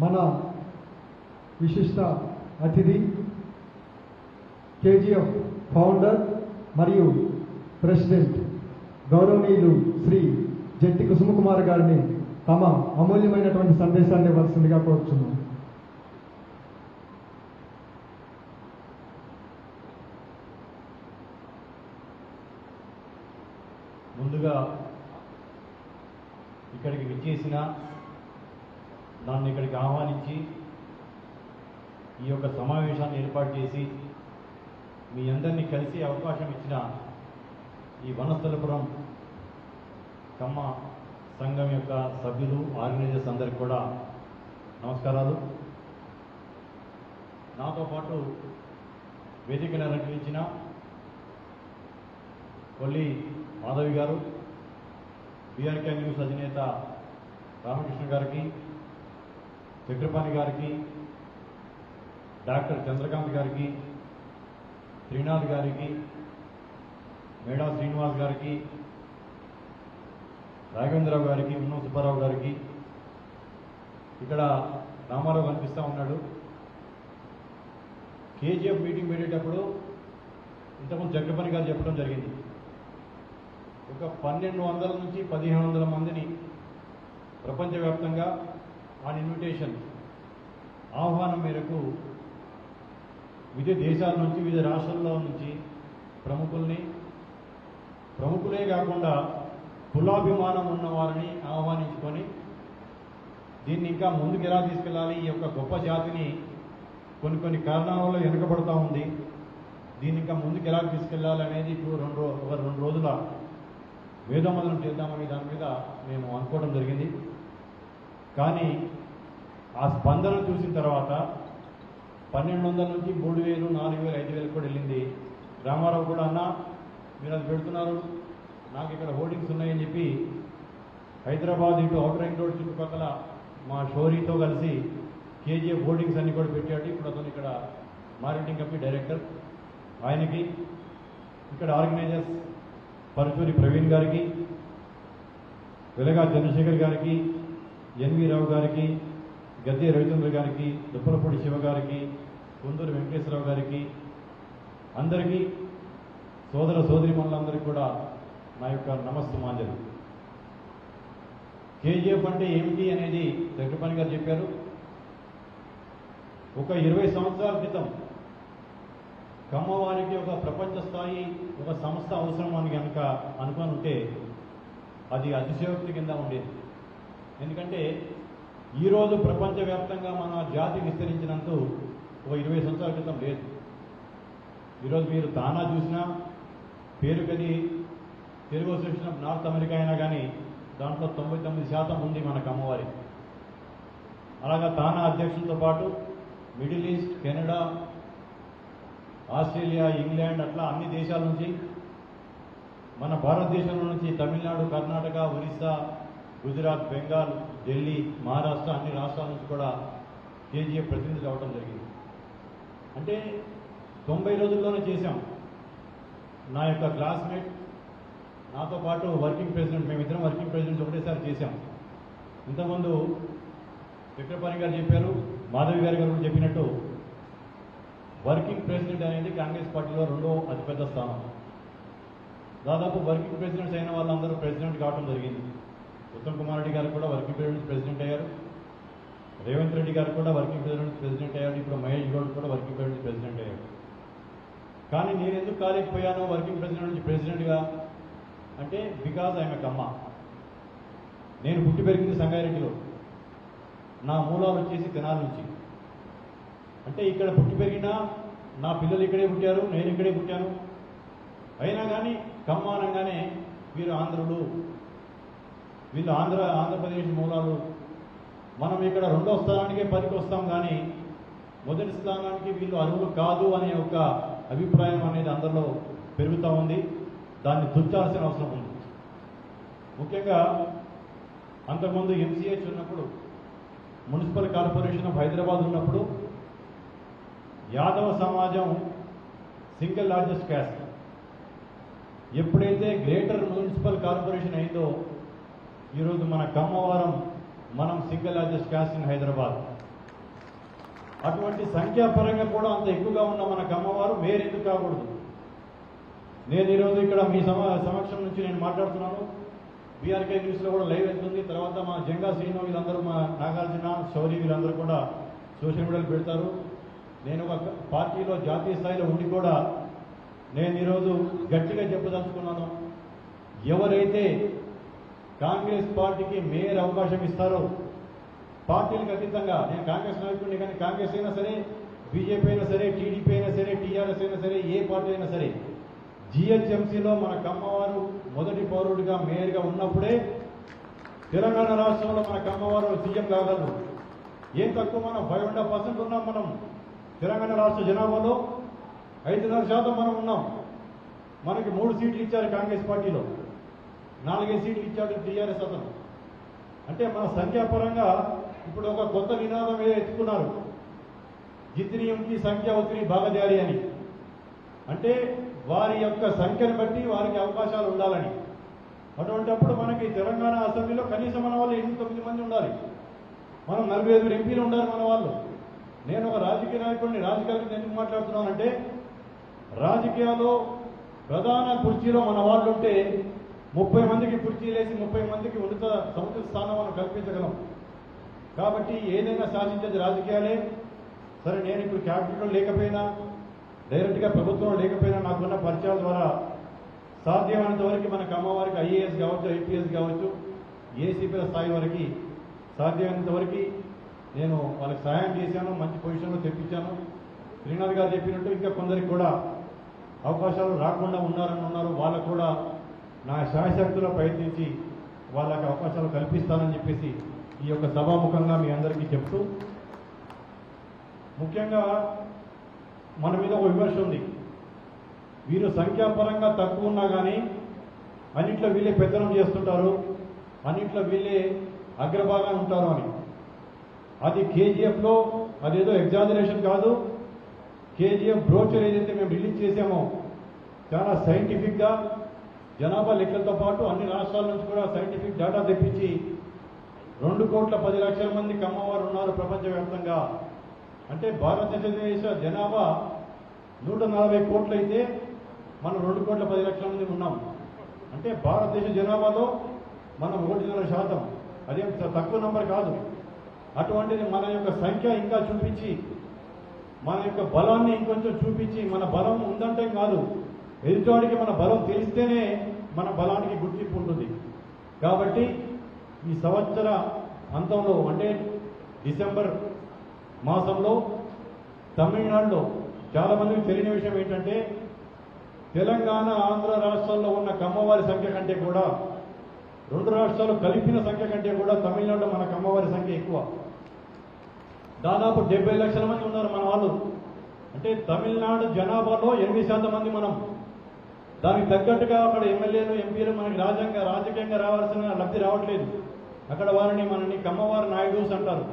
మన విశిష్ట అతిథి కేజీఎఫ్ ఫౌండర్ మరియు ప్రెసిడెంట్ గౌరవనీయులు శ్రీ జట్టి కుసుమకుమార్ గారిని తమ అమూల్యమైనటువంటి సందేశాన్ని ఇవ్వాల్సిందిగా కోరుచున్నాం. ముందుగా ఇక్కడికి విచ్చేసిన నన్ను ఇక్కడికి ఆహ్వానించి ఈ యొక్క సమావేశాన్ని ఏర్పాటు చేసి మీ అందరినీ కలిసి అవకాశం ఇచ్చిన ఈ వనస్థలపురం కమ్మ సంఘం యొక్క సభ్యులు, ఆర్గనైజర్స్ అందరికి కూడా నమస్కారాలు. నాతో పాటు వేదికను అలంకరించిన కొల్లి మాధవి గారు, బీఆర్కే న్యూస్ అధినేత రామకృష్ణ గారికి, చక్రపాణి గారికి, డాక్టర్ చంద్రకాంత్ గారికి, శ్రీనాథ్ గారికి, మేడా శ్రీనివాస్ గారికి, రాఘవేంద్రరావు గారికి, ఉన్నం సుబ్బారావు గారికి, ఇక్కడ రామారావు కనిపిస్తూ ఉన్నాడు. కేజీఎఫ్ మీటింగ్ పెట్టేటప్పుడు ఇంతకుముందు చక్రపాణి గారు చెప్పడం జరిగింది. ఒక 1200 నుంచి 1500 మందిని ప్రపంచవ్యాప్తంగా ఆన్ ఇన్విటేషన్ ఆహ్వానం మేరకు వివిధ దేశాల నుంచి, వివిధ రాష్ట్రాల్లో నుంచి ప్రముఖులే కాకుండా కులాభిమానం ఉన్న వారిని ఆహ్వానించుకొని దీన్ని ఇంకా ముందుకు ఎలా తీసుకెళ్ళాలి, ఈ యొక్క గొప్ప జాతిని కొన్ని కారణాల వల్ల వెనుకబడతా ఉంది, దీన్ని ఇంకా ముందుకు ఎలా తీసుకెళ్ళాలి అనేది ఇప్పుడు రెండు రోజుల వేదోమదనం చేద్దామని దాని మీద మేము అనుకోవడం జరిగింది. కానీ ఆ స్పందన చూసిన తర్వాత 1200 నుంచి 3000, 4000, 5000 కూడా వెళ్ళింది. రామారావు కూడా అన్నా మీరు అది పెడుతున్నారు, నాకు ఇక్కడ హోర్డింగ్స్ ఉన్నాయని చెప్పి హైదరాబాద్ ఇటు అవుటర్ రింగ్ రోడ్ చుట్టుపక్కల మా షోరీతో కలిసి కేజీఎఫ్ హోర్డింగ్స్ అన్ని కూడా పెట్టాడు. ఇప్పుడు అతను ఇక్కడ మార్కెటింగ్ కంపెనీ డైరెక్టర్. ఆయనకి, ఇక్కడ ఆర్గనైజర్స్ పరచూరి ప్రవీణ్ గారికి, వెలగా చంద్రశేఖర్ గారికి, ఎన్వి రావు గారికి, గద్దె రవిచంద్ర గారికి, దుప్పలపూడి శివ గారికి, కుందూరు వెంకటేశ్వరరావు గారికి, అందరికీ సోదర సోదరిమణులందరికీ కూడా నా యొక్క నమస్తమాంజలి. కేజీఎఫ్ అంటే ఏమిటి అనేది చక్రపాణి గారు చెప్పారు. ఒక 20 సంవత్సరాల క్రితం కమ్మవారికి ఒక ప్రపంచ స్థాయి ఒక సంస్థ అవసరం అని కనుక అనుకుని ఉంటే అది అతిశయోక్తి కింద ఉండేది. ఎందుకంటే ఈరోజు ప్రపంచవ్యాప్తంగా మన జాతి విస్తరించినంత ఒక 20 సంవత్సరాల క్రితం లేదు. ఈరోజు మీరు తానా చూసినా, పేరుకది Telugu association of North America అయినా కానీ దాంట్లో 99% ఉంది మన కమ్మవారి. అలాగా తానా అధ్యక్షులతో పాటు middle east, Canada, Australia, England అట్లా అన్ని దేశాల నుంచి, మన భారతదేశంలో నుంచి తమిళనాడు, కర్ణాటక, ఒరిస్సా, గుజరాత్, బెంగాల్, ఢిల్లీ, మహారాష్ట్ర అన్ని రాష్ట్రాల నుంచి కూడా కేజీఎఫ్ ప్రతినిధులు రావడం జరిగింది. అంటే 90 రోజుల్లోనే చేశాం. నా యొక్క క్లాస్మేట్, నాతో పాటు వర్కింగ్ ప్రెసిడెంట్, మేమిద్దరం వర్కింగ్ ప్రెసిడెంట్స్ ఒకటేసారి చేశాం. ఇంతకుముందు చక్రపాణి గారు చెప్పారు, మాధవి గారు కూడా చెప్పినట్టు వర్కింగ్ ప్రెసిడెంట్ అనేది కాంగ్రెస్ పార్టీలో 2వ అతిపెద్ద స్థానం. దాదాపు వర్కింగ్ ప్రెసిడెంట్స్ అయిన వాళ్ళందరూ ప్రెసిడెంట్ కావడం జరిగింది. ఉత్తమ్ కుమార్ రెడ్డి గారు కూడా వర్కింగ్ ప్రెసిడెంట్ అయ్యారు. రేవంత్ రెడ్డి గారు కూడా వర్కింగ్ ప్రెసిడెంట్ అయ్యారు. ఇప్పుడు మహేష్ గౌడ్ కూడా వర్కింగ్ ప్రెసిడెంట్ అయ్యారు. కానీ నేను ఎందుకు కాలేకపోయాను వర్కింగ్ ప్రెసిడెంట్ నుంచి ప్రెసిడెంట్గా అంటే బికాజ్ ఐఎమ్ ఎ కమ్మ. నేను పుట్టి పెరిగింది సంగారెడ్డిలో, నా మూలాలు వచ్చేసి తెనాలి నుంచి. అంటే ఇక్కడ పుట్టి పెరిగినా నా పిల్లలు ఇక్కడే పుట్టారు, నేను ఇక్కడే పుట్టాను. అయినా కానీ కమ్మ అనగానే వీరు ఆంధ్రులు, వీళ్ళు ఆంధ్రప్రదేశ్ మూలాలు, మనం ఇక్కడ 2వ స్థానానికే పనికి వస్తాం, కానీ మొదటి స్థానానికి వీళ్ళు అర్హులు కాదు అనే ఒక అభిప్రాయం అనేది అందరిలో పెరుగుతూ ఉంది. దాన్ని తుంచాల్సిన అవసరం ఉంది. ముఖ్యంగా అంతకుముందు ఎంసీహెచ్ ఉన్నప్పుడు, మున్సిపల్ కార్పొరేషన్ ఆఫ్ హైదరాబాద్ ఉన్నప్పుడు యాదవ సమాజం సింగిల్ లార్జెస్ట్ క్యాస్ట్. ఎప్పుడైతే గ్రేటర్ మున్సిపల్ కార్పొరేషన్ అయిందో ఈరోజు మన కమ్మవారం మనం single largest caste in Hyderabad. అటువంటి సంఖ్యాపరంగా కూడా అంత ఎక్కువగా ఉన్న మన కమ్మవారు మేయర్ ఎందుకు కాకూడదు? నేను ఈరోజు ఇక్కడ మీ సమక్షం నుంచి నేను మాట్లాడుతున్నాను. బీఆర్కే న్యూస్లో కూడా లైవ్ వెళ్తుంది. తర్వాత మా జంగా శ్రీను వీళ్ళందరూ, మా నాగార్జున, శౌరి వీళ్ళందరూ కూడా సోషల్ మీడియాలో పెడతారు. నేను ఒక పార్టీలో జాతీయ స్థాయిలో ఉండి కూడా నేను ఈరోజు గట్టిగా చెప్పదలుచుకున్నాను. ఎవరైతే కాంగ్రెస్ పార్టీకి మేయర్ అవకాశం ఇస్తారో, పార్టీలకు అతీతంగా, నేను కాంగ్రెస్ నాయకుడిని, కానీ కాంగ్రెస్ అయినా సరే, బీజేపీ అయినా సరే, టీడీపీ అయినా సరే, టీఆర్ఎస్ అయినా సరే, ఏ పార్టీ అయినా సరే, జిహెచ్ఎంసీలో మన కమ్మవారు మొదటి పౌరుడిగా మేయర్గా ఉన్నప్పుడే తెలంగాణ రాష్ట్రంలో మన కమ్మవారు సీఎం కాగలరు. ఏం తక్కువ, మనం 500% ఉన్నాం. మనం తెలంగాణ రాష్ట్ర జనాభాలో 5.5% మనం ఉన్నాం. మనకి 3 సీట్లు ఇచ్చారు కాంగ్రెస్ పార్టీలో, 4 సీట్లు ఇచ్చాడు టీఆర్ఎస్ అతను. అంటే మన సంఖ్యాపరంగా ఇప్పుడు ఒక కొత్త నినాదం ఎత్తుకున్నారు, జిత్నీయంకి సంఖ్య ఉత్రి భాగదారి అని. అంటే వారి యొక్క సంఖ్యను బట్టి వారికి అవకాశాలు ఉండాలని. అటువంటిప్పుడు మనకి తెలంగాణ అసెంబ్లీలో కనీసం మన వాళ్ళు 8-9 మంది ఉండాలి. మనం 45 ఎంపీలు ఉండాలి మన వాళ్ళు. నేను ఒక రాజకీయ నాయకుడిని, రాజకీయాలకు ఎందుకు మాట్లాడుతున్నానంటే, రాజకీయాల్లో ప్రధాన కుర్చీలో మన వాళ్ళు ఉంటే 30 మందికి కుర్చీలేసి 30 మందికి సముచిత స్థానం మనం కల్పించగలం. కాబట్టి ఏదైనా శాసించేది రాజకీయాలే. సరే, నేను ఇప్పుడు క్యాబినెట్లో లేకపోయినా, డైరెక్ట్గా ప్రభుత్వంలో లేకపోయినా, నాకున్న పరిచయాల ద్వారా సాధ్యమైనంత వరకు మనకు అమ్మవారికి ఐఏఎస్ కావచ్చు, ఐపీఎస్ కావచ్చు, ఏసీపీల స్థాయి వరకు సాధ్యమైనంత వరకు నేను వాళ్ళకి సహాయం చేశాను, మంచి పొజిషన్లో తెప్పించాను. శ్రీనాథ్ గారు చెప్పినట్టు ఇంకా కొందరికి కూడా అవకాశాలు రాకుండా ఉన్నారు. వాళ్ళకు కూడా నా శాయశక్తిలో ప్రయత్నించి వాళ్ళకి అవకాశాలు కల్పిస్తానని చెప్పేసి ఈ యొక్క సభాముఖంగా మీ అందరికీ చెప్తూ, ముఖ్యంగా మన మీద ఒక విమర్శ ఉంది, వీరు సంఖ్యాపరంగా తక్కువ ఉన్నా కానీ అన్నింట్లో వీళ్ళే పెత్తనం చేస్తుంటారు, అన్నింట్లో వీళ్ళే అగ్రభాగాన ఉంటారు అని. అది కేజీఎఫ్లో అదేదో ఎగ్జాజరేషన్ కాదు. కేజీఎఫ్ బ్రోచర్ ఏదైతే మేము రిలీజ్ చేశామో చాలా సైంటిఫిక్గా జనాభా లెక్కలతో పాటు అన్ని రాష్ట్రాల నుంచి కూడా సైంటిఫిక్ డేటా తెప్పించి 2,10,00,000 మంది కమ్మవారు ఉన్నారు ప్రపంచవ్యాప్తంగా. అంటే భారతదేశ జనాభా 140 కోట్లు అయితే మనం 2,10,00,000 మంది ఉన్నాం. అంటే భారతదేశ జనాభాలో మనం 1.5%. అదేం తక్కువ నంబర్ కాదు. అటువంటిది మన యొక్క సంఖ్య ఇంకా చూపించి, మన యొక్క బలాన్ని ఇంకొంచెం చూపించి, మన బలం ఉందంటే కాదు, ఎదుటివాడికి మన బలం తెలిస్తేనే మన బలానికి గుర్తింపు ఉంటుంది. కాబట్టి ఈ సంవత్సర అంతంలో, అంటే డిసెంబర్ మాసంలో తమిళనాడులో చాలా మందికి తెలియని విషయం ఏంటంటే, తెలంగాణ, ఆంధ్ర రాష్ట్రాల్లో ఉన్న కమ్మవారి సంఖ్య కంటే కూడా, 2 రాష్ట్రాలు కలిపిన సంఖ్య కంటే కూడా తమిళనాడులో మన కమ్మవారి సంఖ్య ఎక్కువ. దాదాపు 70 లక్షల మంది ఉన్నారు మన వాళ్ళు. అంటే తమిళనాడు జనాభాలో 8% మంది మనం. దానికి తగ్గట్టుగా అక్కడ ఎమ్మెల్యేలు, ఎంపీలు మనకి రాజకీయంగా రావాల్సిన లబ్ధి రావట్లేదు. అక్కడ మనని కమ్మవారి నాయుడుస్ అంటారు.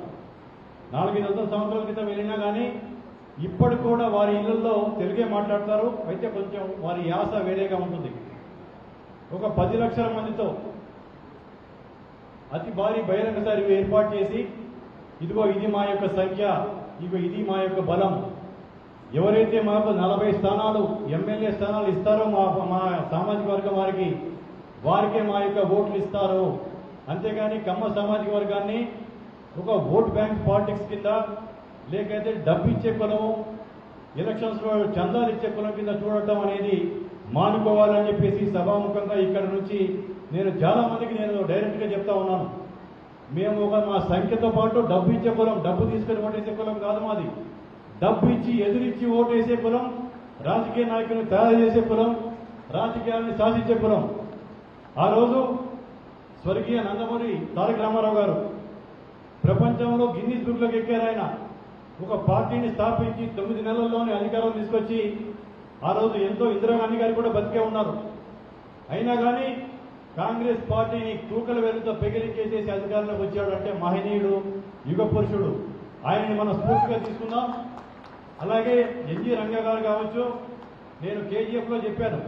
400 సంవత్సరాల క్రితం వెళ్ళినా కానీ ఇప్పటికి కూడా వారి ఇళ్లలో తెలుగే మాట్లాడతారు. అయితే కొంచెం వారి యాస వేరేగా ఉంటుంది. ఒక 10 లక్షల మందితో అతి భారీ బహిరంగ సభ ఏర్పాటు చేసి, ఇదిగో ఇది మా యొక్క సంఖ్య, ఇదిగో ఇది మా యొక్క బలం, ఎవరైతే మాకు 40 స్థానాలు ఎమ్మెల్యే స్థానాలు ఇస్తారో మా సామాజిక వర్గం వారికే మా యొక్క ఓట్లు ఇస్తారు. అంతేగాని కమ్మ సామాజిక వర్గాన్ని ఒక ఓట్ బ్యాంక్ పాలిటిక్స్ కింద, లేకైతే డబ్బు ఇచ్చే కులము, ఎలక్షన్స్లో చందాలు ఇచ్చే కులం కింద చూడటం అనేది మానుకోవాలని చెప్పేసి సభాముఖంగా ఇక్కడ నుంచి నేను చాలా మందికి డైరెక్ట్గా చెప్తా ఉన్నాను. మేము మా సంఖ్యతో పాటు డబ్బు ఇచ్చే కులం, డబ్బు తీసుకొని ఓటేసే కులం కాదు మాది. డబ్బు ఇచ్చి ఎదురిచ్చి ఓటేసే కులం, రాజకీయ నాయకులను తయారు చేసే కులం, రాజకీయాన్ని శాసించే కులం. ఆ రోజు స్వర్గీయ నందమూరి తారక రామారావు గారు ప్రపంచంలో గిన్నీస్ బుక్లోకి ఎక్కారు. ఆయన ఒక పార్టీని స్థాపించి 9 నెలల్లోనే అధికారం తీసుకొచ్చి, ఆ రోజు ఎంతో ఇందిరాగాంధీ గారు కూడా బతికే ఉన్నారు. అయినా కానీ కాంగ్రెస్ పార్టీని కూకల వేలుతో పెగిలించేసేసి అధికారంలోకి వచ్చాడు. అంటే మహనీయుడు, యుగ పురుషుడు. ఆయనని మనం స్ఫూర్తిగా తీసుకుందాం. అలాగే ఎన్జి రంగా గారు కావచ్చు. నేను కేజీఎఫ్లో చెప్పాను.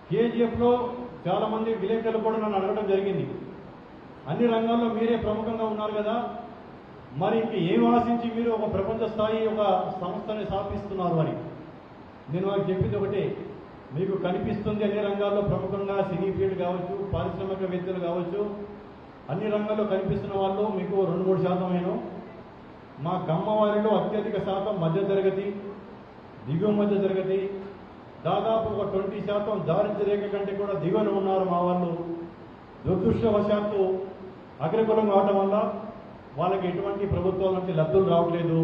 కేజీఎఫ్లో చాలా మంది విలేకరులు కూడా నన్ను అడగడం జరిగింది, అన్ని రంగాల్లో మీరే ప్రముఖంగా ఉన్నారు కదా, మరి ఇంక ఏం ఆశించి మీరు ఒక ప్రపంచ స్థాయి ఒక సంస్థని స్థాపిస్తున్నారు అని నేను వాళ్ళకి చెప్పింది ఒకటే, మీకు కనిపిస్తుంది అన్ని రంగాల్లో ప్రముఖంగా సినీ ఫీల్డ్ కావచ్చు, పారిశ్రామికవేత్తలు కావచ్చు, అన్ని రంగాల్లో కనిపిస్తున్న వాళ్ళు మీకు 2-3% మా కమ్మవారిలో అత్యధిక శాతం మధ్యతరగతి, దిగువ మధ్య తరగతి, దాదాపు ఒక 20% దారిద్ర్య రేఖ కంటే కూడా దిగువన ఉన్నారు మా వాళ్ళు. దురదృష్టవశాత్తు అగ్రకులం కావటం వల్ల వాళ్ళకి ఎటువంటి ప్రభుత్వాల నుంచి లబ్ధులు రావట్లేదు.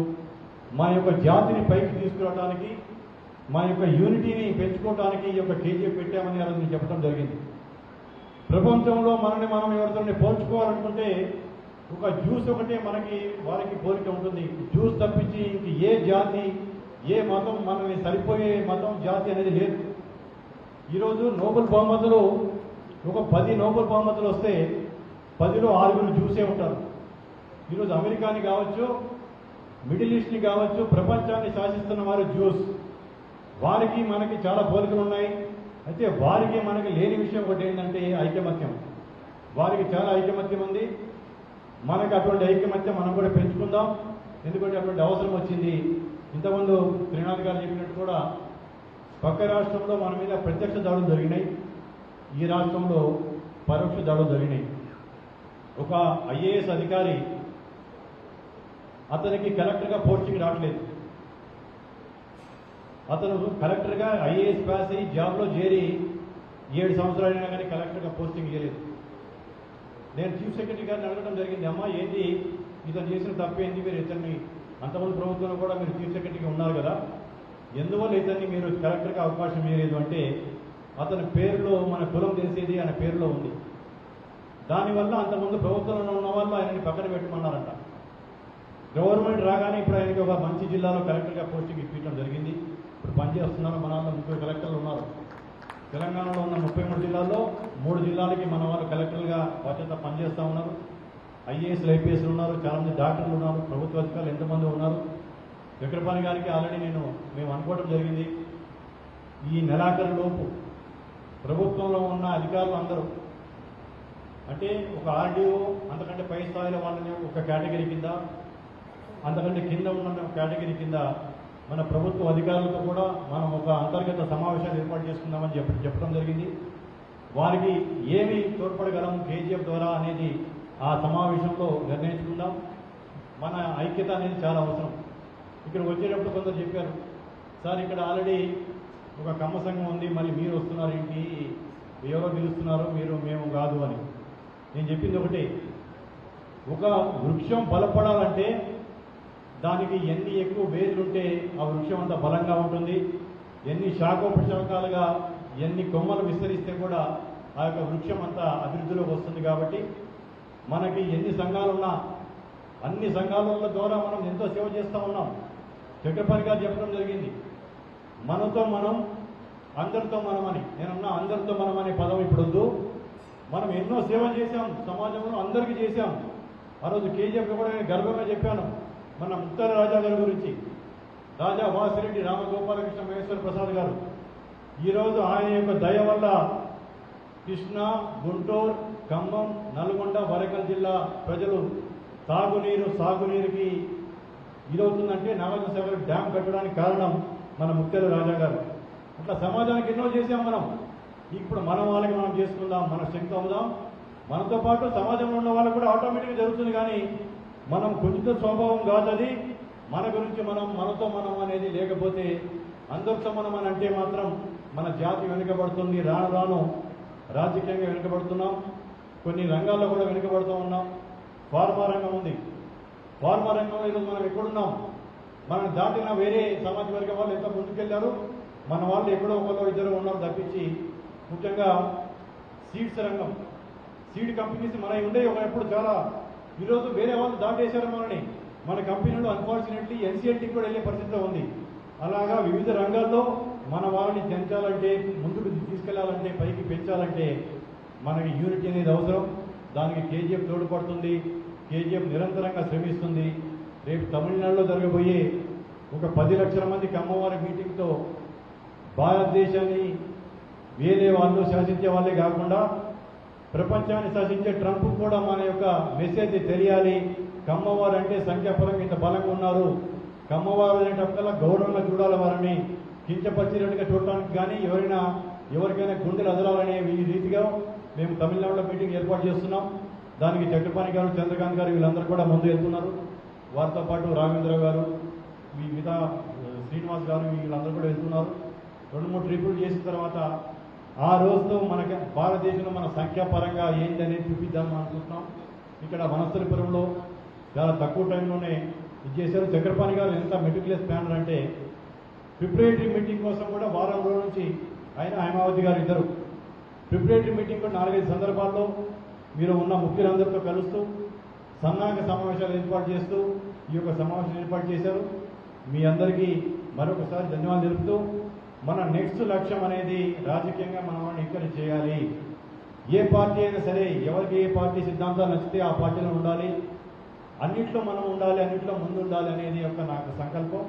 మా యొక్క జాతిని పైకి తీసుకురావడానికి, మా యొక్క యూనిటీని పెంచుకోవడానికి ఈ యొక్క కేజీఎఫ్ పెట్టామని ఆ రోజు నేను చెప్పడం జరిగింది. ప్రపంచంలో మనల్ని మనం ఎవరితో పోల్చుకోవాలనుకుంటే ఒక జ్యూస్ ఒకటే మనకి వారికి కోరిక ఉంటుంది. జ్యూస్ తప్పించి ఇంక ఏ జాతి, ఏ మతం మనల్ని సరిపోయే మతం, జాతి అనేది లేదు. ఈరోజు నోబెల్ బహుమతులు ఒక 10 నోబెల్ బహుమతులు వస్తే 10లో 6 జ్యూసే ఉంటారు. ఈరోజు అమెరికాని కావచ్చు, మిడిల్ ఈస్ట్ని కావచ్చు, ప్రపంచాన్ని శాసిస్తున్న వారు జ్యూస్. వారికి మనకి చాలా పోలికలు ఉన్నాయి. అయితే వారికి మనకి లేని విషయం ఒకటి ఏంటంటే ఐకమత్యం. వారికి చాలా ఐకమత్యం ఉంది. మనకు అటువంటి ఐకమత్యం మనం కూడా పెంచుకుందాం. ఎందుకంటే అటువంటి అవసరం వచ్చింది. ఇంతకుముందు శ్రీనాథ్ గారు చెప్పినట్టు కూడా పక్క రాష్ట్రంలో మన మీద ప్రత్యక్ష దాడులు జరిగినాయి, ఈ రాష్ట్రంలో పరోక్ష దాడులు జరిగినాయి. ఒక ఐఏఎస్ అధికారి, అతనికి కలెక్టర్గా పోస్టింగ్ రావట్లేదు. అతను కలెక్టర్గా ఐఏఎస్ పాస్ అయ్యి జాబ్లో చేరి 7 సంవత్సరాలైనా కానీ కలెక్టర్గా పోస్టింగ్ ఇవ్వలేదు. నేను చీఫ్ సెక్రటరీ గారిని అడగడం జరిగింది, అమ్మా ఏంటి ఇతను చేసిన తప్పేంటి, మీరు ఇతన్ని అంతమంది ప్రభుత్వంలో కూడా మీరు చీఫ్ సెక్రటరీగా ఉన్నారు కదా, ఎందువల్ల ఇతన్ని మీరు కలెక్టర్గా అవకాశం ఇవ్వలేదు అంటే, అతని పేరులో మన కులం తెలిసేది ఆయన పేరులో ఉంది, దానివల్ల అంతకుముందు ప్రభుత్వంలో ఉన్న వాళ్ళు ఆయనని పక్కన పెట్టమన్నారంట. గవర్నమెంట్ రాగానే ఇప్పుడు ఆయనకి ఒక మంచి జిల్లాలో కలెక్టర్గా పోస్టింగ్ ఇప్పించడం జరిగింది. ఇప్పుడు పనిచేస్తున్నారు. మన వాళ్ళు 30 కలెక్టర్లు ఉన్నారు. తెలంగాణలో ఉన్న 33 జిల్లాల్లో 3 జిల్లాలకి మన వాళ్ళు కలెక్టర్లుగా బాధ్యత పనిచేస్తూ ఉన్నారు. ఐఏఎస్లు, ఐపీఎస్లు ఉన్నారు, చాలామంది డాక్టర్లు ఉన్నారు, ప్రభుత్వ అధికారులు ఎంతమంది ఉన్నారు. చక్రపాణి గారికి ఆల్రెడీ మేము అనుకోవడం జరిగింది, ఈ నెలాఖరులోపు ప్రభుత్వంలో ఉన్న అధికారులు అందరూ, అంటే ఒక ఆర్డీఓ అంతకంటే పై స్థాయిలో వాళ్ళని ఒక కేటగిరీ కింద, అంతకంటే కింద ఉన్న కేటగిరీ కింద మన ప్రభుత్వ అధికారులతో కూడా మనం ఒక అంతర్గత సమావేశాలు ఏర్పాటు చేసుకుందామని చెప్పడం జరిగింది. వారికి ఏమి తోడ్పడగలం కేజీఎఫ్ ద్వారా అనేది ఆ సమావేశంలో నిర్ణయించుకుందాం. మన ఐక్యత అనేది చాలా అవసరం. ఇక్కడ వచ్చేటప్పుడు కొందరు చెప్పారు, సార్ ఇక్కడ ఆల్రెడీ ఒక కమ్మ సంఘం ఉంది, మళ్ళీ మీరు వస్తున్నారు ఏంటి, ఎవరో పిలుస్తున్నారు, మేము కాదు అని. నేను చెప్పింది ఒకటి, ఒక వృక్షం బలపడాలంటే దానికి ఎన్ని ఎక్కువ వేర్లుంటే ఆ వృక్షం అంత బలంగా ఉంటుంది, ఎన్ని శాఖోపశాఖలుగా ఎన్ని కొమ్మలు విస్తరిస్తే కూడా ఆ యొక్క వృక్షం అంతా అభివృద్ధిలోకి వస్తుంది. కాబట్టి మనకి ఎన్ని సంఘాలున్నా అన్ని సంఘాల ద్వారా మనం ఎంతో సేవ చేస్తూ ఉన్నాం. చక్రపాణి గారు చెప్పడం జరిగింది, మనతో మనం అందరితో మనం అని. నేనన్నా అందరితో మనం అనే పదం ఇప్పుడు వద్దు. మనం ఎన్నో సేవ చేశాం, సమాజంలో అందరికీ చేశాం. ఆ రోజు కేజీఎఫ్ కూడా నేను గర్వంగా చెప్పాను మన ముత్తాల రాజా గారి గురించి. రాజా వాసిరెడ్డి రామగోపాలకృష్ణ మహేశ్వర ప్రసాద్ గారు, ఈరోజు ఆయన యొక్క దయ వల్ల కృష్ణా, గుంటూరు, ఖమ్మం, నల్గొండ, వరంగల్ జిల్లా ప్రజలు సాగునీరుకి ఇదవుతుందంటే నాగార్జునసాగర్ డ్యామ్ కట్టడానికి కారణం మన ముత్యాల రాజా గారు. అట్లా సమాజానికి ఎన్నో చేశాం మనం. ఇప్పుడు మనం వాళ్ళకి మనం చేసుకుందాం, మన శక్తి అవుదాం. మనతో పాటు సమాజంలో ఉన్న వాళ్ళకు కూడా ఆటోమేటిక్గా జరుగుతుంది. కానీ మనం కుంచిత స్వభావం కాదు అది. మన గురించి మనతో మనం అనేది లేకపోతే, అందరితో మనం అని అంటే మాత్రం మన జాతి వెనుకబడుతుంది. రాను రాను రాజకీయంగా వెనుకబడుతున్నాం, కొన్ని రంగాల్లో కూడా వెనుకబడుతూ ఉన్నాం. ఫార్మా రంగం ఉంది. ఫార్మా రంగంలో ఈరోజు మనం ఎక్కడున్నాం? మనం దాటిన వేరే సమాజ వర్గం వాళ్ళు ఎంత ముందుకెళ్లారు, మన వాళ్ళు ఎక్కడో ఒకరో ఇద్దరు ఉన్నారు తప్పించి. ముఖ్యంగా సీడ్స్ రంగం, సీడ్ కంపెనీస్ మనవి ఉండేవి ఒకప్పుడు చాలా. ఈరోజు వేరే వాళ్ళు దాటేశారు మనని. మన కంపెనీలు అన్ఫార్చునేట్లీ ఎన్సీఎల్టీకి కూడా వెళ్ళే పరిస్థితి ఉంది. అలాగా వివిధ రంగాల్లో మన వాళ్ళని పెంచాలంటే, ముందుకు తీసుకెళ్లాలంటే, పైకి పెంచాలంటే మనకి యూనిటీ అనేది అవసరం. దానికి కేజీఎఫ్ తోడ్పడుతుంది. కేజీఎఫ్ నిరంతరంగా శ్రమిస్తుంది. రేపు తమిళనాడులో జరగబోయే ఒక 10 లక్షల మంది అమ్మవారి మీటింగ్తో భారతదేశాన్ని వేరే వాళ్ళు శాసించే వాళ్ళే కాకుండా ప్రపంచాన్ని శాసించే ట్రంప్ కూడా మన యొక్క మెసేజ్ తెలియాలి. కమ్మవారు అంటే సంఖ్యాపరంగా ఇంత బలంగా ఉన్నారు, కమ్మవారు అనేటప్పటికల్లా గౌరవంగా చూడాలి, వారిని కించపరిచినట్టుగా చూడటానికి కానీ ఎవరికైనా గుండెలు అదరాలనే ఈ రీతిగా మేము తమిళనాడులో మీటింగ్ ఏర్పాటు చేస్తున్నాం. దానికి చక్రపాణి గారు, చంద్రకాంత్ గారు వీళ్ళందరూ కూడా ముందు వెళ్తున్నారు. వారితో పాటు రాఘవేంద్ర గారు, మిగతా శ్రీనివాస్ గారు వీళ్ళందరూ కూడా వెళ్తున్నారు. 2-3 ట్రిప్పులు చేసిన తర్వాత ఆ రోజుతో మనకి భారతదేశంలో మన సంఖ్యాపరంగా ఏంటనేది చూపిద్దాం అనుకుంటున్నాం. ఇక్కడ వనస్థలిపురంలో చాలా తక్కువ టైంలోనే ఇది చేశారు. చక్రపాణి గారు ఎంత మెటిక్యులస్ ప్లానర్ అంటే ప్రిపరేటరీ మీటింగ్ కోసం కూడా వారం రోజుల నుంచి ఆయన హైమావతి గారు ఇద్దరు ప్రిపరేటరీ మీటింగ్ కూడా 4-5 సందర్భాల్లో మీరు ఉన్న ముఖ్యులందరితో కలుస్తూ సన్నాహక సమావేశాలు ఏర్పాటు చేస్తూ ఈ యొక్క సమావేశం ఏర్పాటు చేశారు. మీ అందరికీ మరొకసారి ధన్యవాదాలు తెలుపుతూ మన నెక్స్ట్ లక్ష్యం అనేది రాజకీయంగా మనం ఎంకరేజ్ చేయాలి. ఏ పార్టీ అయినా సరే ఎవరికి ఏ పార్టీ సిద్ధాంతాలు నచ్చితే ఆ పార్టీలో ఉండాలి, అన్నింటిలో మనం ఉండాలి, అన్నింటిలో ముందు ఉండాలి అనేది ఒక నాకు సంకల్పం.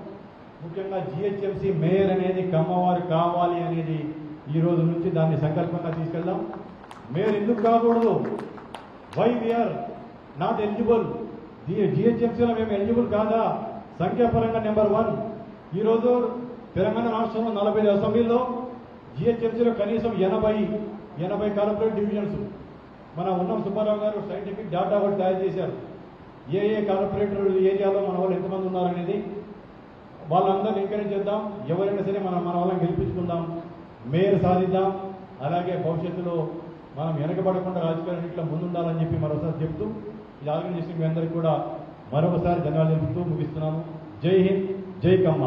ముఖ్యంగా జిహెచ్ఎంసీ మేయర్ అనేది కమ్మవారు కావాలి అనేది ఈ రోజు నుంచి దాన్ని సంకల్పంగా తీసుకెళ్దాం. మేయర్ ఎందుకు కాకూడదు? Why we are not eligible? జిహెచ్ఎంసీలో మేము ఎలిజిబుల్ కాదా? సంఖ్యాపరంగా నెంబర్ 1. ఈరోజు తెలంగాణ రాష్ట్రంలో 45 అసెంబ్లీలో జిహెచ్ఎంసీలో కనీసం 80 కార్పొరేట్ డివిజన్స్. మన ఉన్నం సుబ్బారావు గారు సైంటిఫిక్ డాటా కూడా తయారు చేశారు. ఏ కార్పొరేటర్ ఏరియాలో మన వాళ్ళు ఎంతమంది ఉన్నారనేది వాళ్ళందరినీ ఎంకరేజ్ చేద్దాం. ఎవరైనా సరే మన వాళ్ళని గెలిపించుకుందాం, మేయర్ సాధిద్దాం. అలాగే భవిష్యత్తులో మనం వెనకబడకుండా రాజకీయాలన్నింటిలో ముందుండాలని చెప్పి మరోసారి చెప్తూ ఇది ఆర్గనైజ్ చేసిన మీ అందరికీ కూడా మరొకసారి ధన్యవాదాలు తెలుపుతూ ముగిస్తున్నాను. జై హింద్, జై కమ్మ.